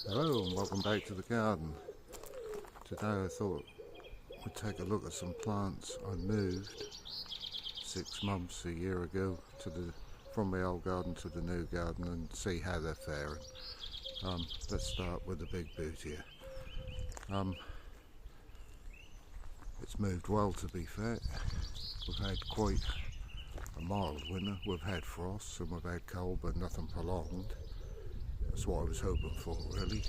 Hello and welcome back to the garden. Today I thought we'd take a look at some plants I moved 6 months, a year ago from my old garden to the new garden and see how they're faring. Let's start with the big boot here. It's moved well, to be fair. We've had quite a mild winter. We've had frosts and we've had cold, but nothing prolonged. That's what I was hoping for, really.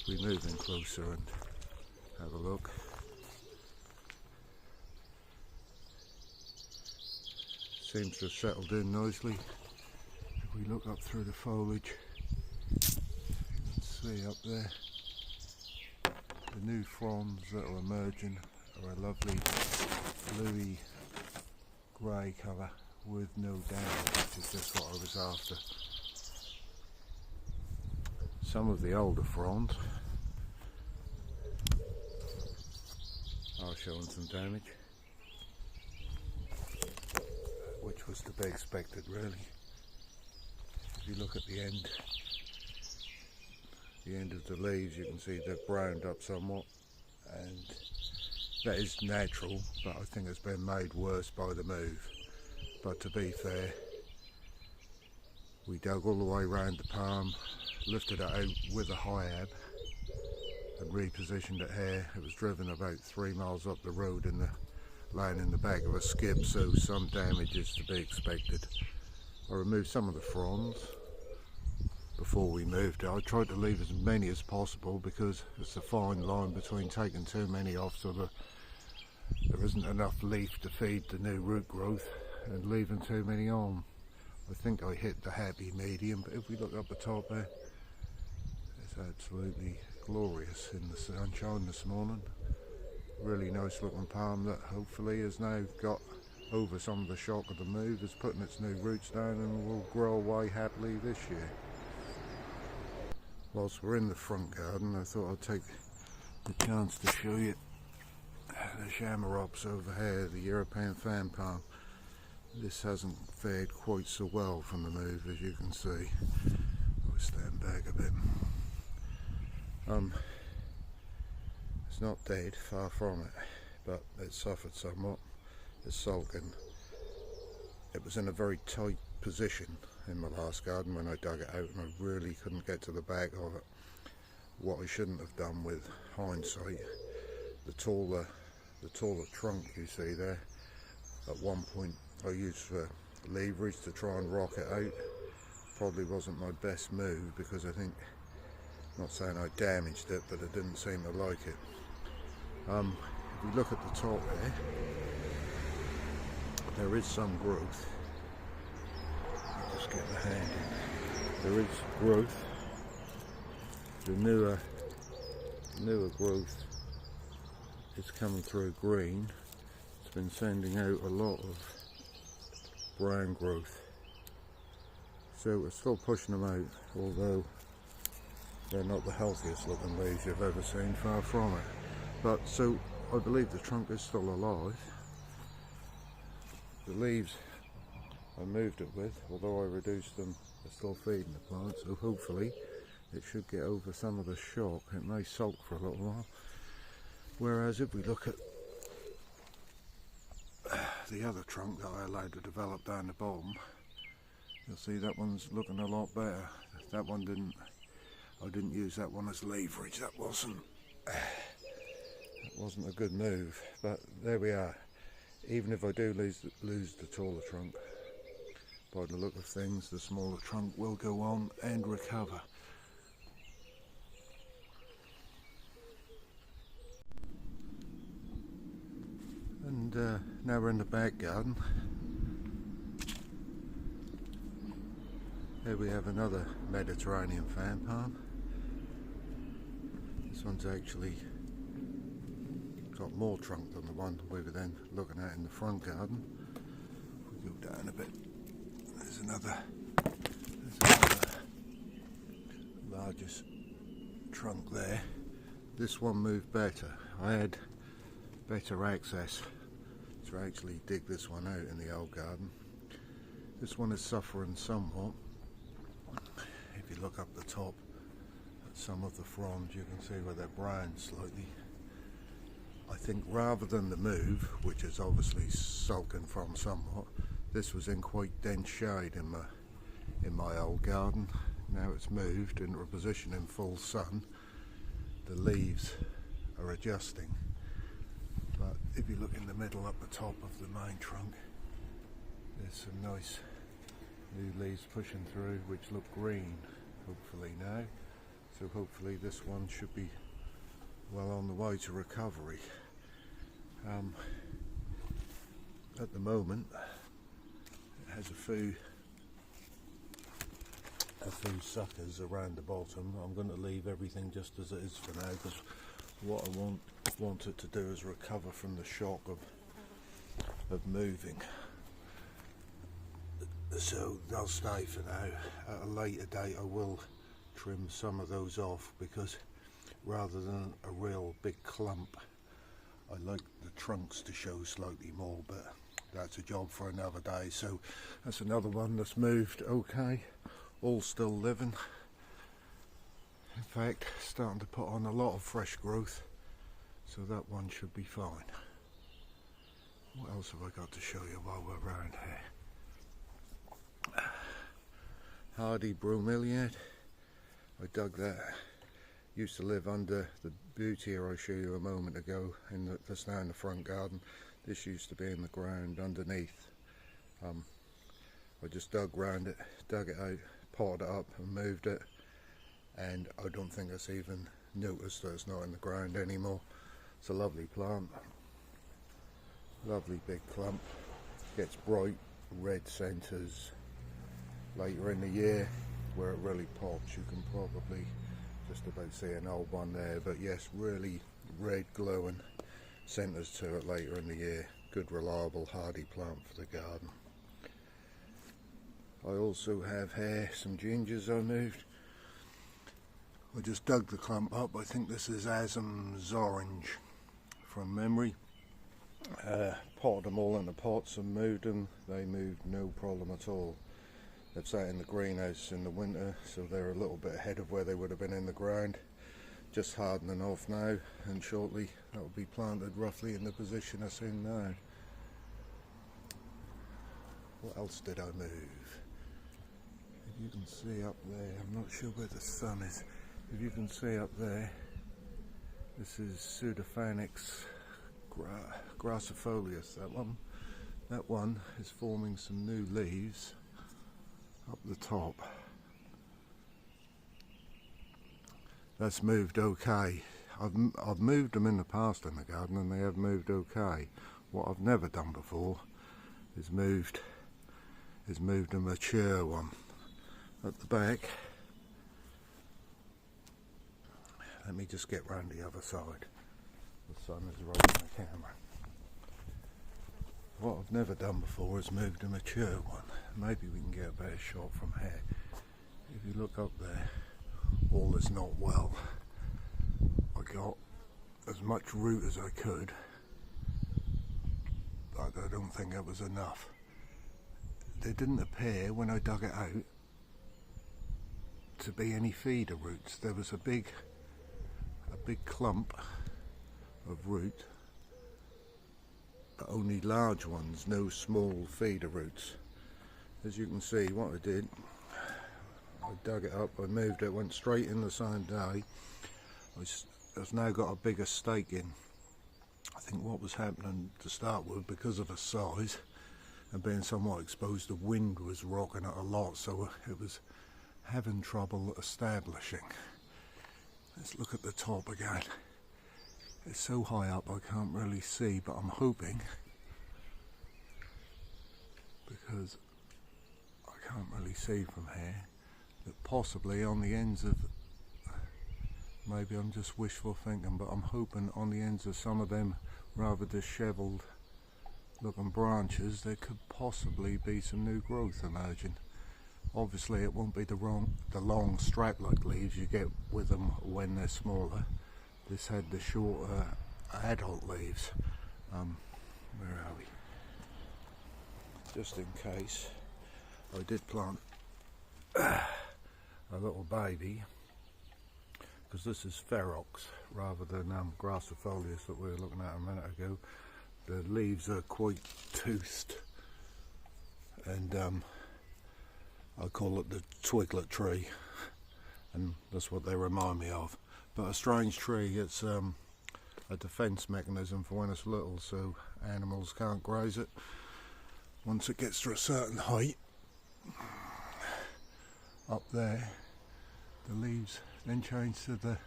We move in closer and have a look. Seems to have settled in nicely. If we look up through the foliage, you can see up there the new fronds that are emerging are a lovely bluey grey colour with no damage, which is just what I was after. Some of the older fronds are showing some damage, which was to be expected, really. If you look at the end of the leaves, you can see they've browned up somewhat, and that is natural, but I think it's been made worse by the move. But to be fair, we dug all the way around the palm, lifted it out with a high-ab and repositioned it here. It was driven about 3 miles up the road lying in the back of a skip, so some damage is to be expected. I removed some of the fronds before we moved it. I tried to leave as many as possible because it's a fine line between taking too many off so that there isn't enough leaf to feed the new root growth and leaving too many on. I think I hit the happy medium, but if we look up the top there, it's absolutely glorious in the sunshine this morning. Really nice looking palm that hopefully has now got over some of the shock of the move, is putting its new roots down and will grow away happily this year. Whilst we're in the front garden, I thought I'd take the chance to show you the chamaerops over here, the European fan palm. This hasn't fared quite so well from the move, as you can see. I'll stand back a bit. It's not dead, far from it, but it suffered somewhat. It's sulking. It was in a very tight position in my last garden when I dug it out, and I really couldn't get to the back of it. What I shouldn't have done with hindsight, the taller trunk you see there, at one point I used for leverage to try and rock it out. Probably wasn't my best move because I think, not saying I damaged it, but it didn't seem to like it. If we look at the top here, there is some growth. I'll just get the hand in. There is growth. The newer growth is coming through green. It's been sending out a lot of brown growth. So we're still pushing them out, although they're not the healthiest looking leaves you've ever seen, far from it. But so I believe the trunk is still alive. The leaves I moved it with, although I reduced them, are still feeding the plant, so hopefully it should get over some of the shock. It may sulk for a little while. Whereas if we look at the other trunk that I allowed to develop down the bottom, you'll see that one's looking a lot better. That one I didn't use that one as leverage. That wasn't a good move, but there we are. Even if I do lose the taller trunk, by the look of things, the smaller trunk will go on and recover. And now we're in the back garden. Here we have another Mediterranean fan palm. This one's actually got more trunk than the one we were then looking at in the front garden. If we go down a bit, there's another largest trunk there. This one moved better. I had better access to actually dig this one out in the old garden. This one is suffering somewhat. If you look up the top, some of the fronds. You can see where they're brown slightly. I think rather than the move, which is obviously sulking from somewhat, this was in quite dense shade in my old garden. Now it's moved into a position in full sun. The leaves are adjusting, but if you look in the middle up the top of the main trunk, there's some nice new leaves pushing through which look green hopefully now, so hopefully this one should be well on the way to recovery. At the moment it has a few suckers around the bottom. I'm going to leave everything just as it is for now, because what I want it to do is recover from the shock of moving. So they'll stay for now. At a later date I will trim some of those off, because rather than a real big clump, I like the trunks to show slightly more, but that's a job for another day. So that's another one that's moved okay, all still living. In fact, starting to put on a lot of fresh growth, so that one should be fine. What else have I got to show you while we're around here? Hardy bromeliad. I dug that. Used to live under the butier I showed you a moment ago, that's now in the front garden. This used to be in the ground underneath. I just dug it out, potted it up and moved it, and I don't think it's even noticed that it's not in the ground anymore. It's a lovely plant, lovely big clump, gets bright red centres later in the year where it really pops. You can probably just about see an old one there, but yes, really red glowing centres to it later in the year. Good reliable hardy plant for the garden. I also have here some gingers I moved. I just dug the clump up. I think this is Asham's orange from memory. Potted them all into pots and moved them. They moved no problem at all. They've sat in the greenhouse in the winter, so they're a little bit ahead of where they would have been in the ground. Just hardening off now, and shortly that will be planted roughly in the position it's in now. What else did I move? If you can see up there, I'm not sure where the sun is. If you can see up there, this is Pseudophanex grassifolius. That one is forming some new leaves up the top. That's moved okay. I've moved them in the past in the garden and they have moved okay. What I've never done before is moved a mature one. At the back, let me just get round the other side. The sun is right on the camera. What I've never done before is moved a mature one. Maybe we can get a better shot from here. If you look up there, all is not well. I got as much root as I could, but I don't think it was enough. There didn't appear, when I dug it out, to be any feeder roots. There was a big clump of root, but only large ones, no small feeder roots. As you can see, what I did, I dug it up, I moved it, went straight in the same day. I've now got a bigger stake in. I think what was happening to start with, because of the size and being somewhat exposed, the wind was rocking it a lot, so it was having trouble establishing. Let's look at the top again. It's so high up I can't really see, but I'm hoping, because I can't really see from here, that possibly on the ends of, maybe I'm just wishful thinking, but I'm hoping on the ends of some of them rather dishevelled looking branches there could possibly be some new growth emerging. Obviously it won't be the long strap-like leaves you get with them when they're smaller. This had the shorter adult leaves. Where are we? Just in case, I did plant a little baby because this is ferox rather than grassifolius that we were looking at a minute ago. The leaves are quite toothed, and I call it the twiglet tree, and that's what they remind me of. But a strange tree. It's a defence mechanism for when it's little, so animals can't graze it. Once it gets to a certain height, up there, the leaves then change to the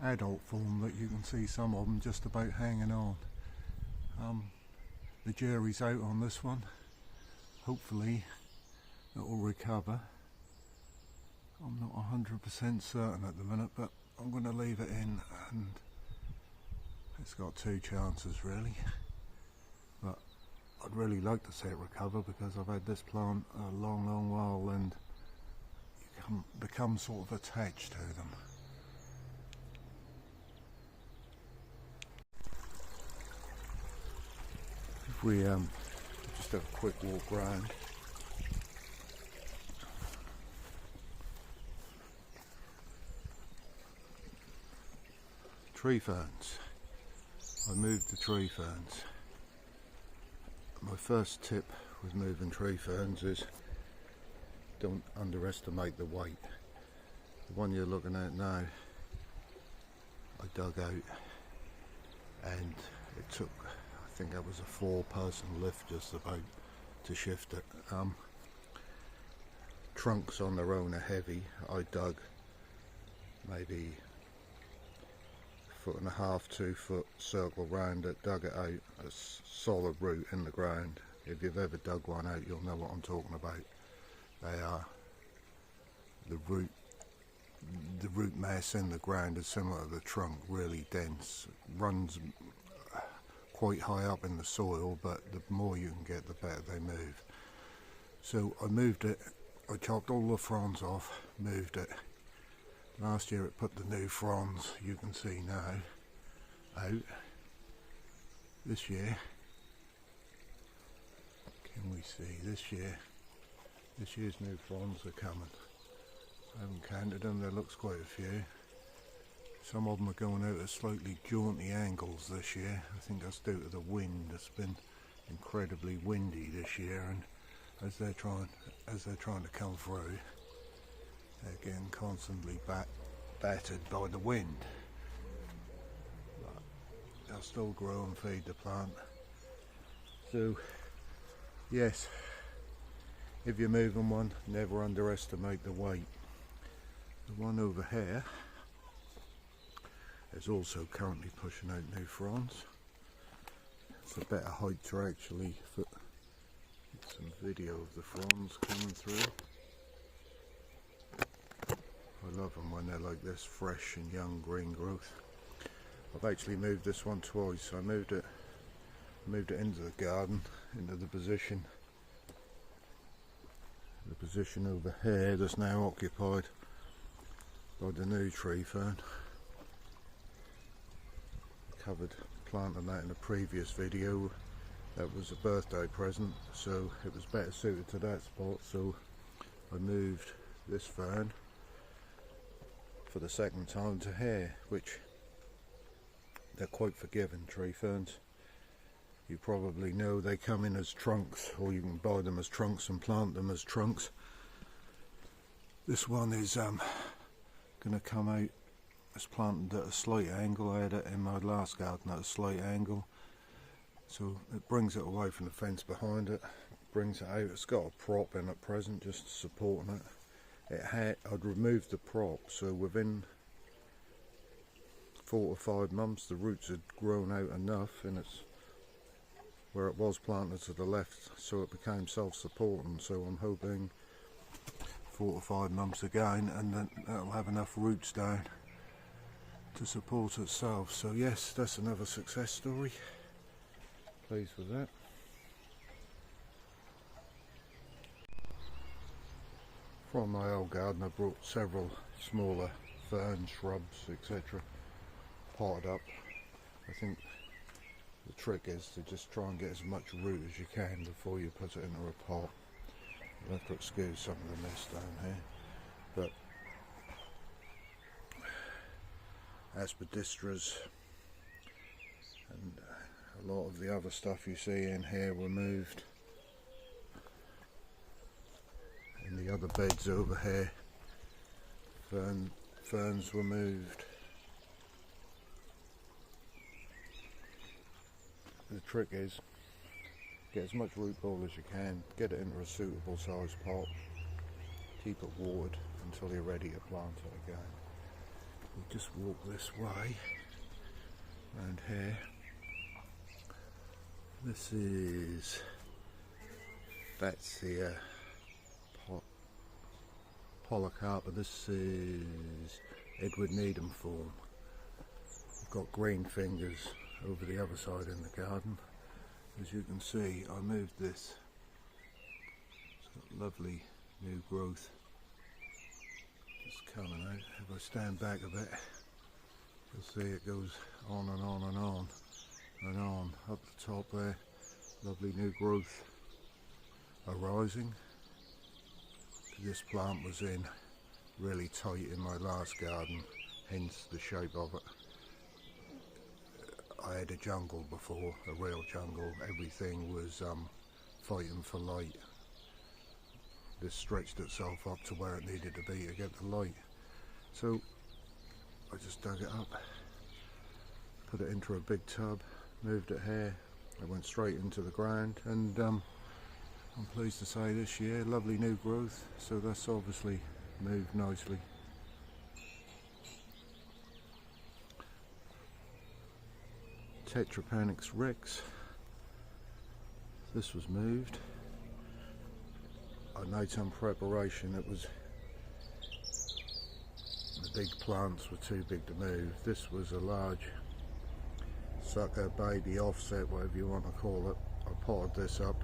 adult form that you can see some of them just about hanging on. The jury's out on this one. Hopefully it will recover. I'm not 100% certain at the minute, but I'm going to leave it in, and it's got two chances really. But I'd really like to see it recover, because I've had this plant a long while and you become sort of attached to them. If we just have a quick walk round. Tree ferns. I moved the tree ferns. My first tip with moving tree ferns is don't underestimate the weight. The one you're looking at now, I dug out, and it took, I think that was a 4-person lift just about to shift it. Trunks on their own are heavy. I dug maybe 1.5 to 2 foot circle round it, dug it out, a solid root in the ground. If you've ever dug one out, you'll know what I'm talking about. They are, the root mass in the ground is similar to the trunk, really dense, runs quite high up in the soil, but the more you can get, the better they move. So I moved it, I chopped all the fronds off, moved it. Last year it put the new fronds, you can see now, out. This year, can we see, this year's new fronds are coming. I haven't counted them, there looks quite a few. Some of them are going out at slightly jaunty angles this year. I think that's due to the wind. It's been incredibly windy this year, and as they're trying to come through, they're getting constantly battered by the wind. But they'll still grow and feed the plant. So yes, if you're moving one, never underestimate the weight. The one over here is also currently pushing out new fronds. It's a better height to actually get some video of the fronds coming through. I love them when they're like this, fresh and young green growth. I've actually moved this one twice. I moved it into the garden, into the position over here that's now occupied by the new tree fern. I covered planting that in a previous video. That was a birthday present, so it was better suited to that spot, so I moved this fern for the second time to here, which they're quite forgiving, tree ferns. You probably know they come in as trunks, or you can buy them as trunks and plant them as trunks. This one is going to come out as planted at a slight angle. I had it in my last garden at a slight angle, so it brings it away from the fence behind it, brings it out. It's got a prop in at present just supporting it. I'd removed the prop, so within 4 to 5 months the roots had grown out enough, and it's where it was planted to the left, so it became self-supporting. So I'm hoping 4 to 5 months again, and then that'll have enough roots down to support itself. So yes, that's another success story. Pleased with that. From my old garden I brought several smaller ferns, shrubs, etc. potted up. I think the trick is to just try and get as much root as you can before you put it into a pot. You'll have to excuse some of the mess down here, but aspidistras, and a lot of the other stuff you see in here were moved. And the other beds over here, ferns were moved. The trick is get as much root ball as you can, get it into a suitable size pot, keep it watered until you're ready to plant it again. We just walk this way around here. That's the polycarpa. This is Edward Needham form. I've got green fingers over the other side in the garden. As you can see, I moved this. It's got lovely new growth just coming out. If I stand back a bit, you'll see it goes on and on and on and on up the top there. Lovely new growth arising. This plant was in really tight in my last garden, hence the shape of it. I had a jungle before, a real jungle. Everything was fighting for light. This stretched itself up to where it needed to be to get the light. So I just dug it up, put it into a big tub, moved it here. It went straight into the ground, and I'm pleased to say this year, lovely new growth. So that's obviously moved nicely. Tetrapanix rex. This was moved. I made some preparation. It was, the big plants were too big to move. This was a large sucker, baby, offset, whatever you want to call it. I potted this up.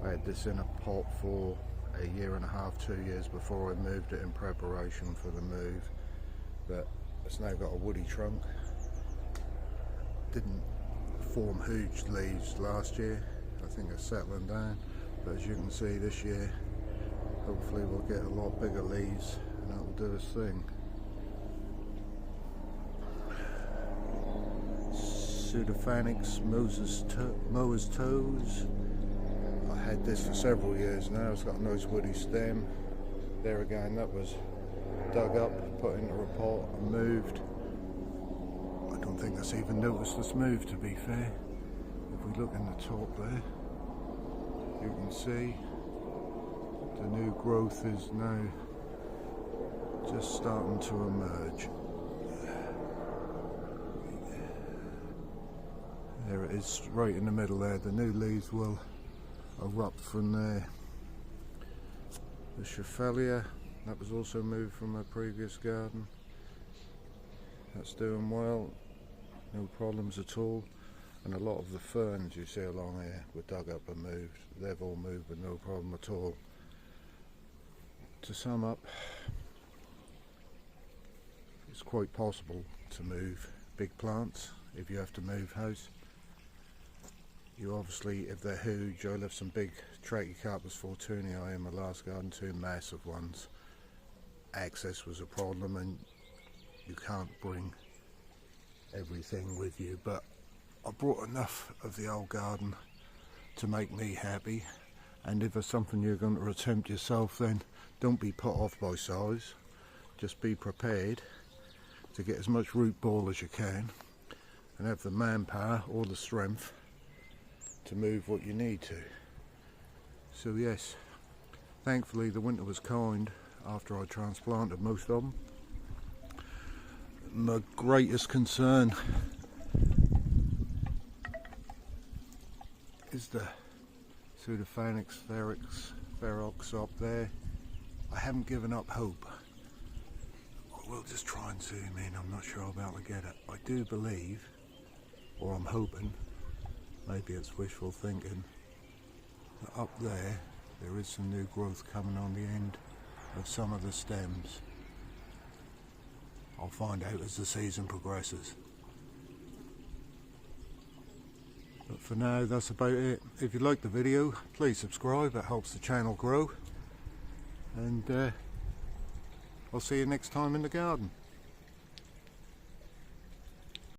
I had this in a pot for a year and a half, 2 years before I moved it in preparation for the move. But it's now got a woody trunk. Didn't form huge leaves last year. I think it's settling down. But as you can see this year, hopefully we'll get a lot bigger leaves and that will do its thing. Pseudophanix mower's toes. I had this for several years now. It's got a nice woody stem. There again, that was dug up, put into a pot and moved. I don't think that's even noticed it's moved, to be fair. If we look in the top there, you can see the new growth is now just starting to emerge. There it is, right in the middle there. The new leaves will erupt from there. The Schaffelia, that was also moved from my previous garden. That's doing well, no problems at all. And a lot of the ferns you see along here were dug up and moved. They've all moved with no problem at all. To sum up, it's quite possible to move big plants if you have to move house. You obviously, if they're huge, I left some big Trachycarpus fortunii in my last garden, 2 massive ones. Access was a problem and you can't bring everything with you, but I brought enough of the old garden to make me happy. And if it's something you're going to attempt yourself, then don't be put off by size. Just be prepared to get as much root ball as you can and have the manpower or the strength to move what you need to. So yes, thankfully the winter was kind after I transplanted most of them. My greatest concern is the Pseudophanix ferox up there. I haven't given up hope. I will just try and zoom in. I'm not sure I'll be able to get it. I do believe, or I'm hoping, maybe it's wishful thinking, that up there is some new growth coming on the end of some of the stems. I'll find out as the season progresses. But for now, that's about it. If you liked the video, please subscribe. That helps the channel grow. And I'll see you next time in the garden.